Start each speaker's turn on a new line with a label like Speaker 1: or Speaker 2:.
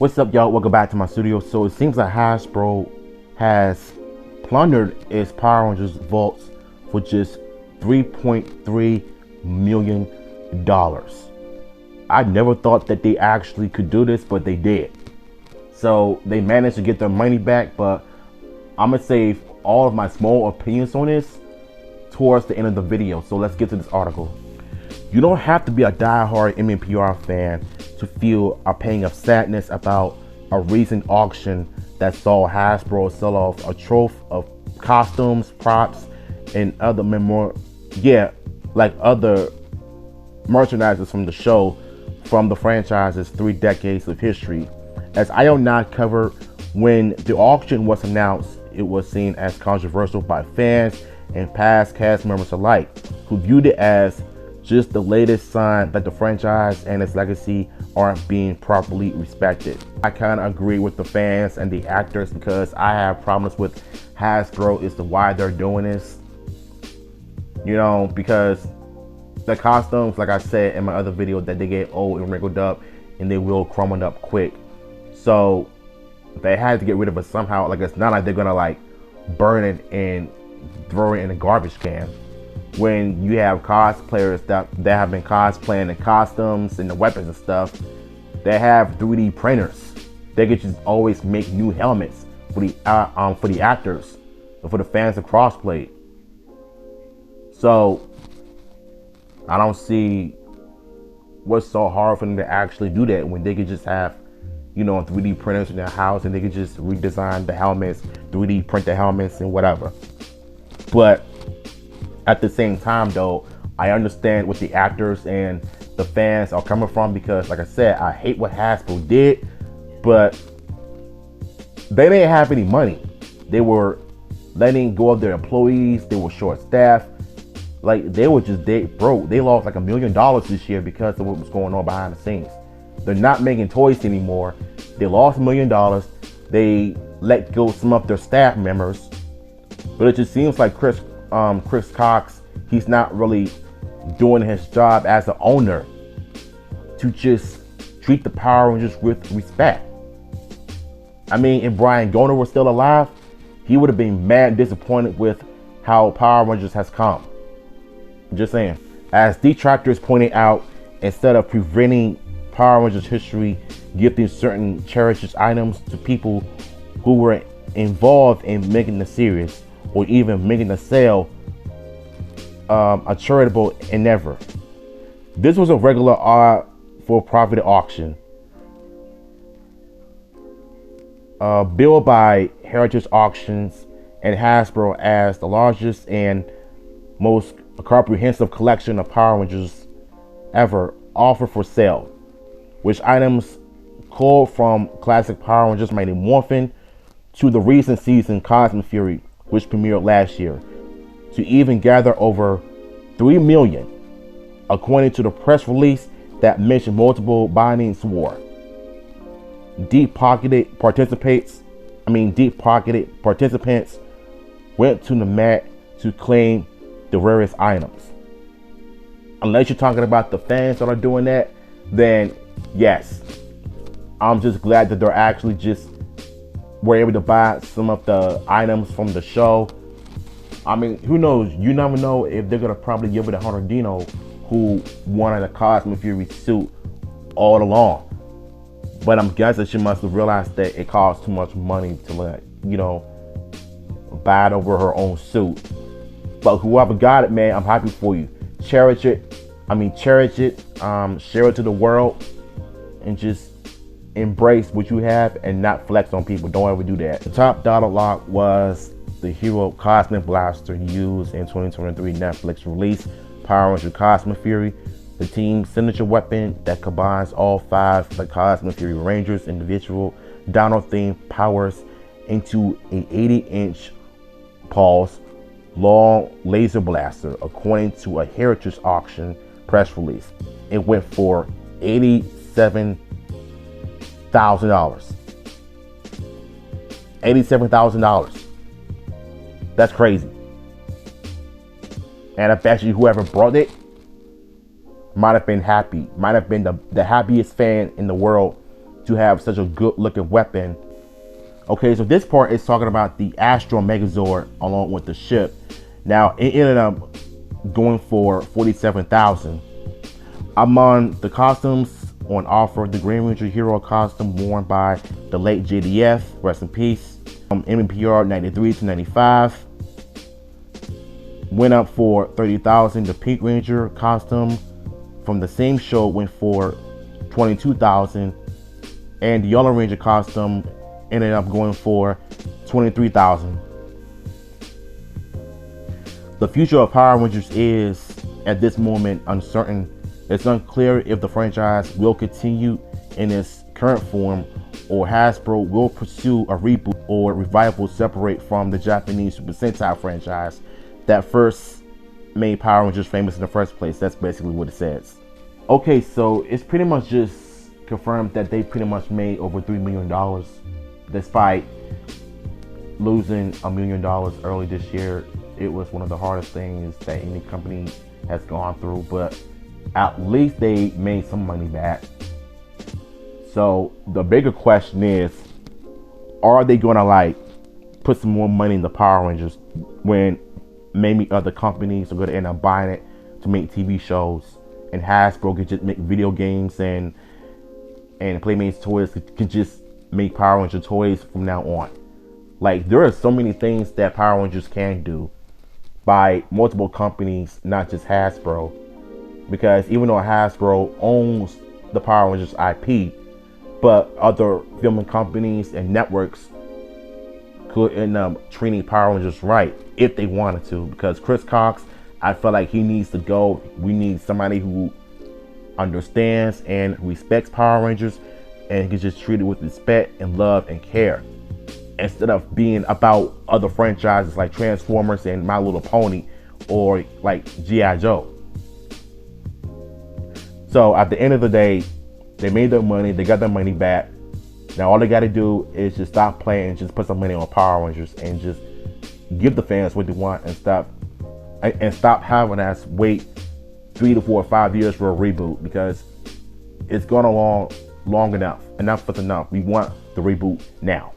Speaker 1: What's up, y'all? Welcome back to my studio. So it seems like Hasbro has plundered its Power Rangers vaults for just $3.3 million. I never thought that they actually could do this, but they did. So they managed to get their money back, but I'm gonna save all of my small opinions on this towards the end of the video. So let's get to this article. You don't have to be a diehard MMPR fan to feel a pang of sadness about a recent auction that saw Hasbro sell off a trove of costumes, props, and other other merchandise from the show from the franchise's 3 decades of history. As IO9 covered, when the auction was announced, it was seen as controversial by fans and past cast members alike, who viewed it as just the latest sign that the franchise and its legacy aren't being properly respected. I kind of agree with the fans and the actors because I have problems with Hasbro as to why they're doing this. You know, because the costumes, like I said in my other video, that they get old and wrinkled up and they will crumble up quick. So they had to get rid of it somehow. Like, it's not like they're gonna like burn it and throw it in a garbage can. When you have cosplayers that have been cosplaying the costumes and the weapons and stuff, they have 3D printers. They could just always make new helmets for the actors and for the fans of crossplay. So I don't see what's so hard for them to actually do that when they could just have, you know, 3D printers in their house and they could just redesign the helmets, 3D print the helmets and whatever. But at the same time, though, I understand what the actors and the fans are coming from, because, like I said, I hate what Hasbro did, but they didn't have any money. They were letting go of their employees. They were short-staffed. Like, they were just dead broke. They lost like $1 million this year because of what was going on behind the scenes. They're not making toys anymore. They lost $1 million. They let go of some of their staff members, but it just seems like Chris Cox, he's not really doing his job as the owner to just treat the Power Rangers with respect. I mean, if Brian Goner was still alive, he would have been mad disappointed with how Power Rangers has come. Just saying. As detractors pointed out, instead of preventing Power Rangers history, gifting certain cherished items to people who were involved in making the series, or even making the sale a charitable endeavor. This was a regular for-profit auction billed by Heritage Auctions and Hasbro as the largest and most comprehensive collection of Power Rangers ever offered for sale, which items culled from classic Power Rangers Mighty Morphin to the recent season Cosmic Fury, which premiered last year, to even gather over $3 million, according to the press release that mentioned multiple bindings war. Deep-pocketed participants went to the mat to claim the rarest items. Unless you're talking about the fans that are doing that, then yes, I'm just glad that they're actually just were able to buy some of the items from the show. I mean, who knows? You never know if they're gonna probably give it to Hunter Dino, who wanted a Cosmic Fury suit all along. But I'm guessing she must have realized that it costs too much money to let, you know, buy it over her own suit. But whoever got it, man, I'm happy for you. Cherish it. Share it to the world, and just embrace what you have and not flex on people. Don't ever do that. The top dollar lock was the Hero Cosmic Blaster used in 2023 Netflix release Power Rangers Cosmic Fury, the team's signature weapon that combines all 5 of the Cosmic Fury Rangers' individual dino-themed powers into a 80-inch long laser blaster, according to a Heritage Auction press release. It went for $87,000. $87,000. That's crazy. And I bet you whoever brought it might have been happy, might have been the happiest fan in the world to have such a good looking weapon. Okay, so this part is talking about the Astro Megazord along with the ship. Now it ended up going for $47,000. Among the costumes on offer, the Green Ranger hero costume worn by the late JDF, rest in peace, from MPR 93 to 95, went up for $30,000. The Pink Ranger costume from the same show went for $22,000, and the Yellow Ranger costume ended up going for $23,000. The future of Power Rangers is, at this moment, uncertain. It's unclear if the franchise will continue in its current form, or Hasbro will pursue a reboot or revival separate from the Japanese Super Sentai franchise that first made Power Rangers famous in the first place. That's basically what it says. Okay, so it's pretty much just confirmed that they pretty much made over $3 million despite losing $1 million early this year. It was one of the hardest things that any company has gone through, but at least they made some money back. So the bigger question is, are they gonna like put some more money in the Power Rangers when maybe other companies are gonna end up buying it to make TV shows, and Hasbro could just make video games, and Playmates Toys could just make Power Ranger toys from now on. Like, there are so many things that Power Rangers can do by multiple companies, not just Hasbro. Because even though Hasbro owns the Power Rangers IP, but other filming companies and networks could end up treating Power Rangers right if they wanted to. Because Chris Cox, I feel like he needs to go. We need somebody who understands and respects Power Rangers and can just treat it with respect and love and care, instead of being about other franchises like Transformers and My Little Pony or like G.I. Joe. So at the end of the day, they made their money, they got their money back. Now all they got to do is just stop playing and just put some money on Power Rangers and just give the fans what they want, and stop having us wait 3 to 4 or 5 years for a reboot, because it's gone along long enough. Enough is enough. We want the reboot now.